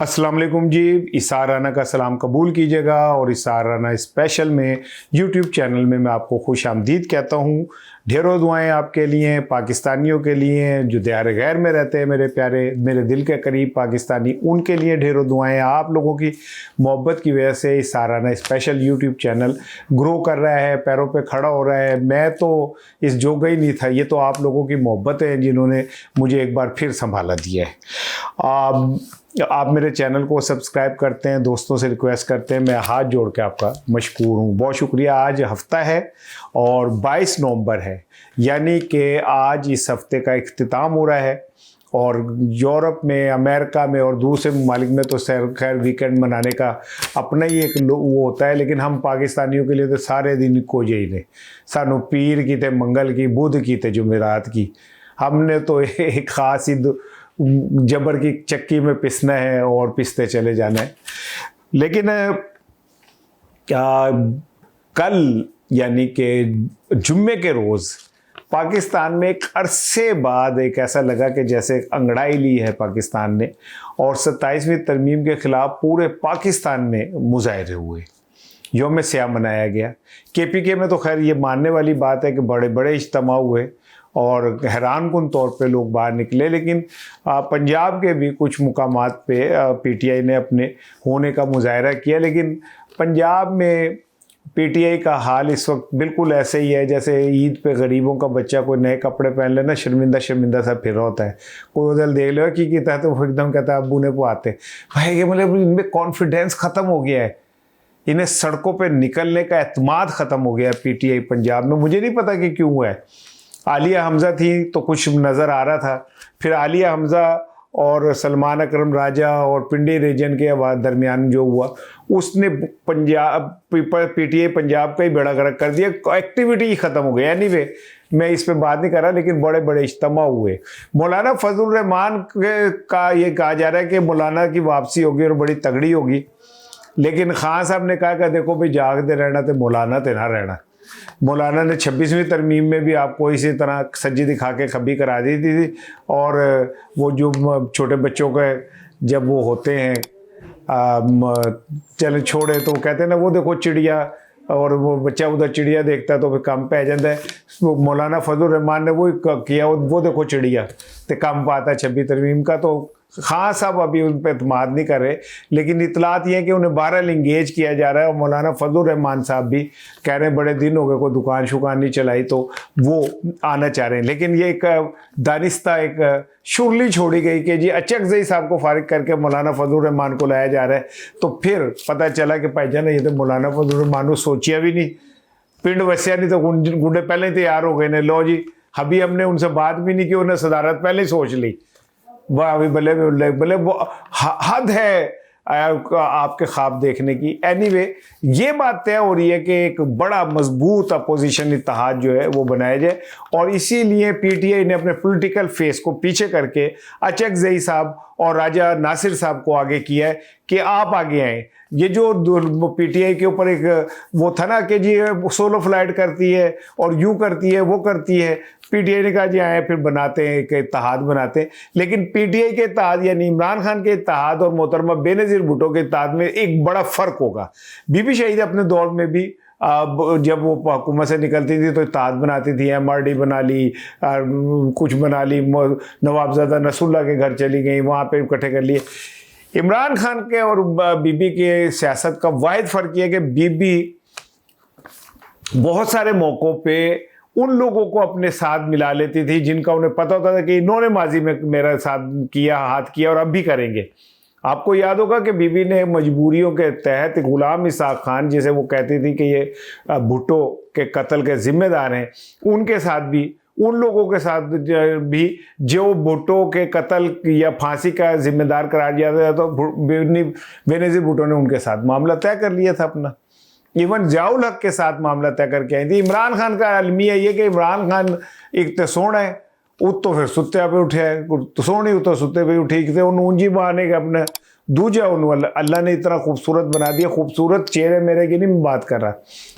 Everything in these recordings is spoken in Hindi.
अस्सलाम वालेकुम जी। इसार राना का सलाम कबूल कीजिएगा और इसार राना स्पेशल में यूट्यूब चैनल में मैं आपको खुश आमदीद कहता हूँ। ढेरों दुआएं आपके लिए, पाकिस्तानियों के लिए जो दियार गैर में रहते हैं, मेरे प्यारे, मेरे दिल के करीब पाकिस्तानी, उनके लिए ढेरों दुआएं। आप लोगों की मोहब्बत की वजह से Isar Rana special YouTube channel grow कर रहा है, पैरों पे खड़ा हो रहा है। मैं तो इस जोगा ही नहीं था, ये तो आप लोगों की मोहब्बत है जिन्होंने मुझे एक बार फिर संभाला दिया है। आप मेरे चैनल को सब्सक्राइब करते हैं, दोस्तों से रिक्वेस्ट करते हैं, मैं हाथ जोड़ के आपका मशकूर हूँ, बहुत शुक्रिया। आज हफ्ता है और 22 नवंबर है, यानी कि आज इस हफ्ते का इख्तिताम हो रहा है। और यूरोप में, अमेरिका में और दूसरे ममालिक में तो खैर वीकेंड मनाने का अपना ही एक वो होता है, लेकिन हम पाकिस्तानियों के लिए तो सारे दिन को ही ने सानू पीर की थे, मंगल की, बुध की थे, जुमेरात की। हमने तो एक ख़ास ही जबर की चक्की में पिसना है और पिसते चले जाना है। लेकिन कल यानी कि जुम्मे के रोज़ पाकिस्तान में एक अरसे बाद एक ऐसा लगा कि जैसे अंगड़ाई ली है पाकिस्तान ने, और 27वीं तरमीम के ख़िलाफ़ पूरे पाकिस्तान में मुजाहरे हुए, यौम स्याह मनाया गया। KPK में तो खैर ये मानने वाली बात है कि बड़े बड़े इज्तिमा हुए और हैरानकुन तौर पे लोग बाहर निकले। लेकिन पंजाब के भी कुछ मुकामात पे PTI ने अपने होने का मुजाहरा किया। लेकिन पंजाब में PTI का हाल इस वक्त बिल्कुल ऐसे ही है जैसे ईद पे गरीबों का बच्चा कोई नए कपड़े पहन लेना, शर्मिंदा शर्मिंदा सा फिर होता है। कोई उधर देख लो कि कहता है तो वो एकदम कहता है अब्बू ने को आते भाई, ये मतलब इनमें कॉन्फिडेंस ख़त्म हो गया है, इन्हें सड़कों पे निकलने का एतमाद ख़त्म हो गया है PTI पंजाब में। मुझे नहीं पता कि क्यों है। आलिया हमज़ा थी तो कुछ नज़र आ रहा था, फिर आलिया हमज़ा और सलमान अकरम राजा और पिंडी रीजन के दरमियान जो हुआ, उसने पंजाब PTI पंजाब का ही बेड़ा गर्क कर दिया, एक्टिविटी ही ख़त्म हो गई। एनीवे मैं इस पे बात नहीं कर रहा, लेकिन बड़े बड़े इज्तिमा हुए। मौलाना फजलुर रहमान का ये कहा जा रहा है कि मौलाना की वापसी होगी और बड़ी तगड़ी होगी। लेकिन खान साहब ने कहा कि देखो भाई, जागते रहना तो मौलाना ते ना रहना। मौलाना ने 26वीं तरमीम में भी आपको इसी तरह सज्जी दिखा के खबी करा दी थी। और वो जो छोटे बच्चों के जब वो होते हैं चले छोड़े तो कहते हैं ना, वो देखो चिड़िया, और वो बच्चा उधर चिड़िया देखता है तो फिर कम पै जाता है। मौलाना फजलुर रहमान ने वो किया, वो देखो चिड़िया तो कम पाता है 26 तरमीम का। तो खान साहब अभी उन पर एतमाद नहीं कर रहे, लेकिन इतलात ये है कि उन्हें बहरहाल इंगेज किया जा रहा है। और मौलाना फजलुर रहमान साहब भी कह रहे हैं बड़े दिन हो गए, कोई दुकान शुकान नहीं चलाई, तो वो आना चाह रहे हैं। लेकिन ये एक दानिस्ता एक शुरली छोड़ी गई कि जी अचकज़ई साहब को फारिग करके मौलाना फजलुर रहमान को लाया जा रहा है। तो फिर पता चला कि भाईजान ये तो मौलाना फजलुर रहमान को सोचिया भी नहीं, पिंड वसिया नहीं, तो गुंडे पहले ही तैयार हो गए ने। लो जी, अभी हमने उनसे बात भी नहीं की, उन्हें सदारत पहले ही सोच ली। वाह, अभी भले वो हद है आपके ख्वाब देखने की। एनीवे ये बात तय हो रही है कि एक बड़ा मजबूत अपोजिशन इत्तेहाद जो है वो बनाया जाए, और इसीलिए PTI ने अपने पॉलिटिकल फेस को पीछे करके अचकज़ई साहब और राजा नासिर साहब को आगे किया है कि आप आगे आएँ। ये जो PTI के ऊपर एक वो था ना कि जी सोलो फ्लाइट करती है और यूँ करती है, वो करती है, PTI ने कहा जी आए फिर बनाते हैं, एक इत्तेहाद बनाते हैं। लेकिन PTI के इत्तेहाद यानी इमरान खान के इत्तेहाद और मोहतरमा बेनज़ीर भुट्टो के इत्तेहाद में एक बड़ा फ़र्क होगा। बीबी शहीद अपने दौर में भी जब वो हुकूमत से निकलती थी तो इत्तेहाद बनाती थी, MRD बना ली, कुछ बना ली, नवाबजादा नसरुल्लाह के घर चली गई, वहाँ पे इकट्ठे कर लिए। इमरान खान के और बीबी के सियासत का वाहिद फ़र्क यह है कि बीबी बहुत सारे मौक़ों पे उन लोगों को अपने साथ मिला लेती थी जिनका उन्हें पता होता था कि इन्होंने माजी में मेरा साथ किया, हाथ किया और अब भी करेंगे। आपको याद होगा कि बीबी ने मजबूरियों के तहत गुलाम इसहाक खान, जिसे वो कहती थी कि ये भुट्टो के कत्ल के ज़िम्मेदार हैं, उनके साथ भी, उन लोगों के साथ भी जो भुट्टो के कत्ल या फांसी का जिम्मेदार करार दिया था, तो बेनज़ीर भुट्टो ने उनके साथ मामला तय कर लिया था अपना। इवन ज़ियाउल हक के साथ मामला तय करके आई थी। इमरान खान का अलमिया ये कि इमरान खान एक तो सोना है, उत तो फिर सुत्ते पे उठे, तो सोनी उत तो सुत्ते पे उठी, ऊंजी बहाने के अपने दूजा उन अल्लाह ने इतना खूबसूरत बना दिया, खूबसूरत चेहरे मेरे की नहीं मैं बात कर रहा,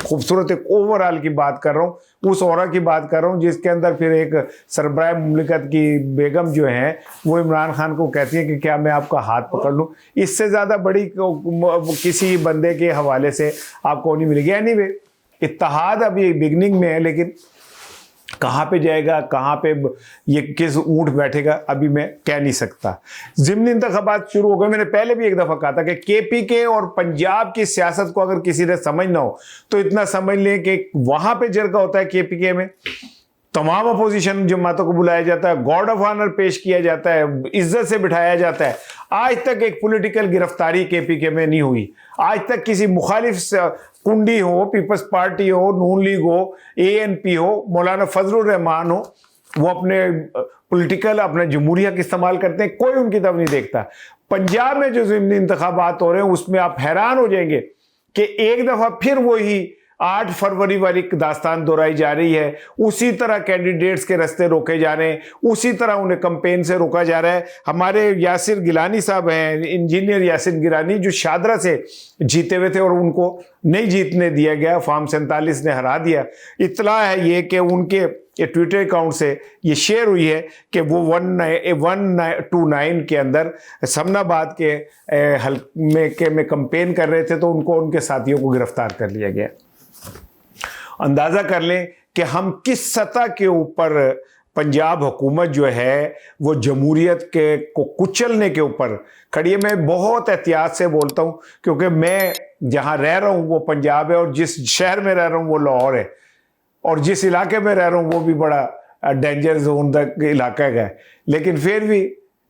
खूबसूरत एक ओवरऑल की बात कर रहा हूँ, उस औरा की बात कर रहा हूँ जिसके अंदर फिर एक सरबराह मुमलिकत की बेगम जो है वो इमरान खान को कहती है कि क्या मैं आपका हाथ पकड़ लूँ। इससे ज़्यादा बड़ी किसी बंदे के हवाले से आपको नहीं मिलेगी। एनीवे, इत्तेहाद अभी बिगनिंग में है, लेकिन कहाँ पे जाएगा, कहाँ पे ये किस ऊंट बैठेगा अभी मैं कह नहीं सकता। ज़िमनी इंतखाबात शुरू हो गए। मैंने पहले भी एक दफ़ा कहा था कि केपीके और पंजाब की सियासत को अगर किसी ने समझना हो तो इतना समझ लें कि वहाँ पे जरगा होता है केपीके में, तमाम अपोजिशन जमातों को बुलाया जाता है, गॉड ऑफ ऑनर पेश किया जाता है, इज्जत से बिठाया जाता है। आज तक एक पॉलिटिकल गिरफ्तारी केपीके में नहीं हुई। आज तक किसी मुखालिफ कुंडी हो, पीपल्स पार्टी हो, नून लीग हो, एएनपी हो, मौलाना फजलुर रहमान हो, वो अपने पॉलिटिकल अपना जमहूरियत इस्तेमाल करते हैं, कोई उनकी तरफ नहीं देखता। पंजाब में जो ज़िमनी इंतखाबात हो रहे हैं उसमें आप हैरान हो जाएंगे कि एक दफ़ा फिर वही 8 फरवरी वाली दास्तान दोहराई जा रही है। उसी तरह कैंडिडेट्स के रास्ते रोके जा रहे हैं, उसी तरह उन्हें कैंपेन से रोका जा रहा है। हमारे यासिर गिलानी साहब हैं, इंजीनियर यासिर गिलानी, जो शादरा से जीते हुए थे और उनको नहीं जीतने दिया गया, फॉर्म 47 ने हरा दिया। इतला है ये कि उनके ये ट्विटर अकाउंट से ये शेयर हुई है कि वो 129 के अंदर समनाबाद के हल्के में कैंपेन कर रहे थे, तो उनको उनके साथियों को गिरफ्तार कर लिया गया। अंदाज़ा कर लें कि हम किस सतह के ऊपर पंजाब हुकूमत जो है वो जमहूरियत के को कुचलने के ऊपर खड़ी है। मैं बहुत एहतियात से बोलता हूँ क्योंकि मैं जहाँ रह रहा हूँ वो पंजाब है, और जिस शहर में रह रहा हूँ वो लाहौर है, और जिस इलाके में रह रहा हूँ वो भी बड़ा डेंजर जोन तक इलाका है। लेकिन फिर भी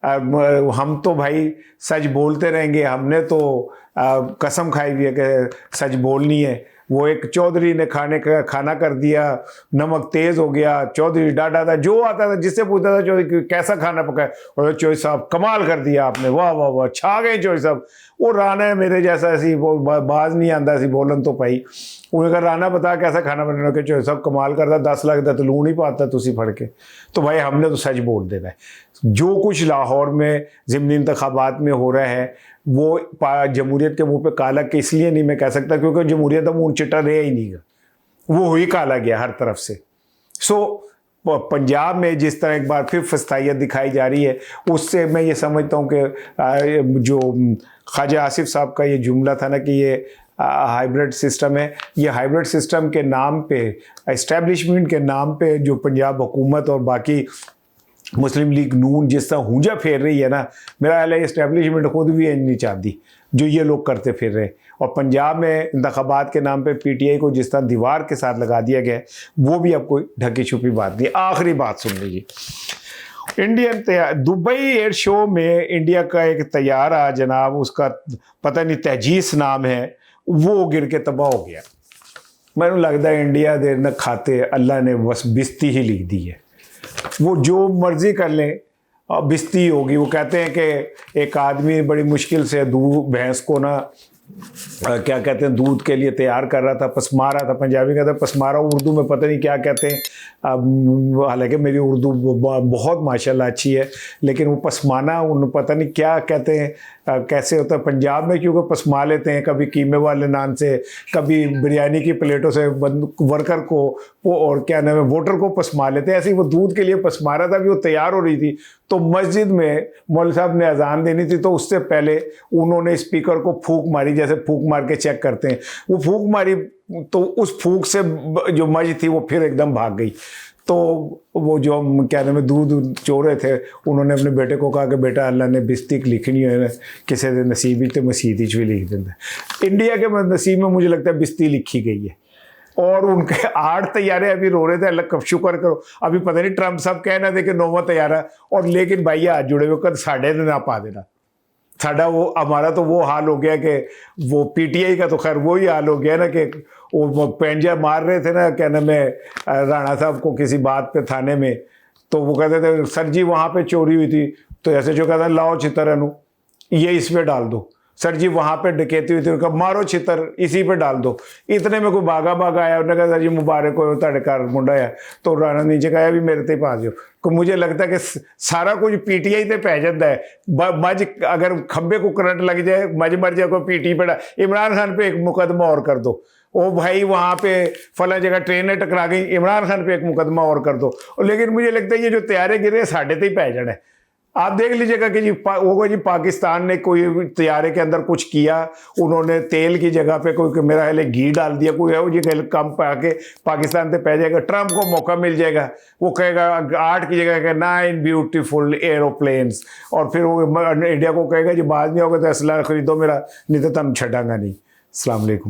हम तो भाई सच बोलते रहेंगे। हमने तो कसम खाई हुई है कि सच बोलनी है। वो एक चौधरी ने खाना कर दिया, नमक तेज हो गया, चौधरी डांटा था, जो आता था जिससे पूछता था चौधरी कैसा खाना पका है, और चौधरी साहब कमाल कर दिया आपने, वाह वाह वाह, छा गए चौधरी साहब। वो राना है मेरे जैसा, ऐसी वो बाज नहीं आंदा सी बोलन तो पाई। उन्हें कहा राना बता कैसा खाना बनाना, के चौधरी साहब कमाल करता, 10 लाख का तो लूण ही पाता तुसी फड़ के। तो भाई हमने तो सच बोल देना है। जो कुछ लाहौर में ज़िमनी इंतखाबात में हो रहा है वो जमहूरियत के मुंह पे काला के इसलिए नहीं मैं कह सकता क्योंकि जमहूरियत अब मुंह चिट्टा रहा ही नहीं, वो हुई काला गया हर तरफ से। पंजाब में जिस तरह एक बार फिर फस्तायत दिखाई जा रही है, उससे मैं ये समझता हूँ कि जो ख्वाजा आसिफ साहब का ये जुमला था ना कि ये हाइब्रिड सिस्टम है, ये हाइब्रिड सिस्टम के नाम पे, एस्टेब्लिशमेंट के नाम पे जो पंजाब हुकूमत और बाकी मुस्लिम लीग नून जिस तरह हुंजा फेर रही है ना, मेरा ख्याल है इस्टेब्लिशमेंट खुद भी नहीं चाहती जो ये लोग करते फिर रहे। और पंजाब में इंतखाबात के नाम पे पीटीआई को जिस तरह दीवार के साथ लगा दिया गया वो भी अब कोई ढकी छुपी बात नहीं। आखिरी बात सुन लीजिए, इंडियन दुबई एयर शो में इंडिया का एक तैयारा जनाब, उसका पता नहीं तहजीस नाम है, वो गिर के तबाह हो गया। मैंने लगता है इंडिया दे न खाते अल्लाह ने बस बिस्ती ही लिख दी है, वो जो मर्जी कर लें बिस्ती होगी। वो कहते हैं कि एक आदमी बड़ी मुश्किल से दूध भैंस को ना क्या कहते हैं दूध के लिए तैयार कर रहा था, पसमारा था, पंजाबी कहते हैं पसमारा, उर्दू में पता नहीं क्या कहते हैं। हालांकि मेरी उर्दू बहुत माशाल्लाह अच्छी है, लेकिन वो पसमाना उन पता नहीं क्या कहते हैं, कैसे होता है पंजाब में, क्योंकि पसमा लेते हैं कभी कीमे वाले नान से, कभी बिरयानी की प्लेटों से वर्कर को वो और क्या नाम है वोटर को पसमा लेते हैं। ऐसे ही वो दूध के लिए पसमा रहा था, अभी वो तैयार हो रही थी तो मस्जिद में मौलवी साहब ने अजान देनी थी, तो उससे पहले उन्होंने स्पीकर को फूंक मारी, जैसे फूंक मार के चेक करते हैं, वो फूंक मारी तो उस फूंक से जो मज थी वो फिर एकदम भाग गई। तो वो जो क्या नाम है दूध चो रहे थे, उन्होंने अपने बेटे को कहा कि बेटा अल्लाह ने बिस्तिक लिखनी है किसी के नसीब तो मसीदी भी लिख देता। इंडिया के नसीब में मुझे लगता है बिस्ती लिखी गई है, और उनके 8 तैयारे अभी रो रहे थे, अल्लाह कब शुक्र करो अभी पता नहीं ट्रंप साहब कहना थे कि 9वां तैयारा, और लेकिन भाई हाथ जुड़े हुए कद साढ़े ना पा देना साढ़ा। वो हमारा तो वो हाल हो गया कि वो पीटीआई का तो खैर वही हाल हो गया ना कि वो पेंजा मार रहे थे ना क्या नाम है राणा साहब को किसी बात पे थाने में, तो वो कहते थे सर जी वहाँ पे चोरी हुई थी, तो ऐसे जो कहता लाओ चितरनु ये इसमें डाल दो, सर जी वहाँ पे डकैती हुई थी, उनका मारो छितर इसी पे डाल दो। इतने में कोई भागा आया, उन्होंने कहा सर जी मुबारक हो ताड़े घर मुंडा है। तो राणा नीचे कहा भी मेरे ते पा दियो। को मुझे लगता है कि सारा कुछ पीटीआई ते पै जाता है। मज अगर खंबे को करंट लग जाए, मज मर जाए, कोई पीटी पड़ा, इमरान खान पे एक मुकदमा और कर दो। ओ भाई वहाँ पे फला जगह ट्रेनें टकरा गई, इमरान खान पे एक मुकदमा और कर दो। लेकिन मुझे लगता है ये जो तैयारे गिरे साढ़े ते ही पै जाना है। आप देख लीजिएगा कि जी होगा जी पाकिस्तान ने कोई तैयारे के अंदर कुछ किया, उन्होंने तेल की जगह पे कोई मेरा ख्याल घी डाल दिया, कोई है जी कम पाके पाकिस्तान पे पै जाएगा। ट्रंप को मौका मिल जाएगा, वो कहेगा 8 की जगह 9 ब्यूटीफुल एरोप्लेन्स, और फिर वो इंडिया को कहेगा जी बाद नहीं होगा तो असला खरीदो मेरा, नहीं तो तुम छटांगा नहीं। अस्सलाम वालेकुम।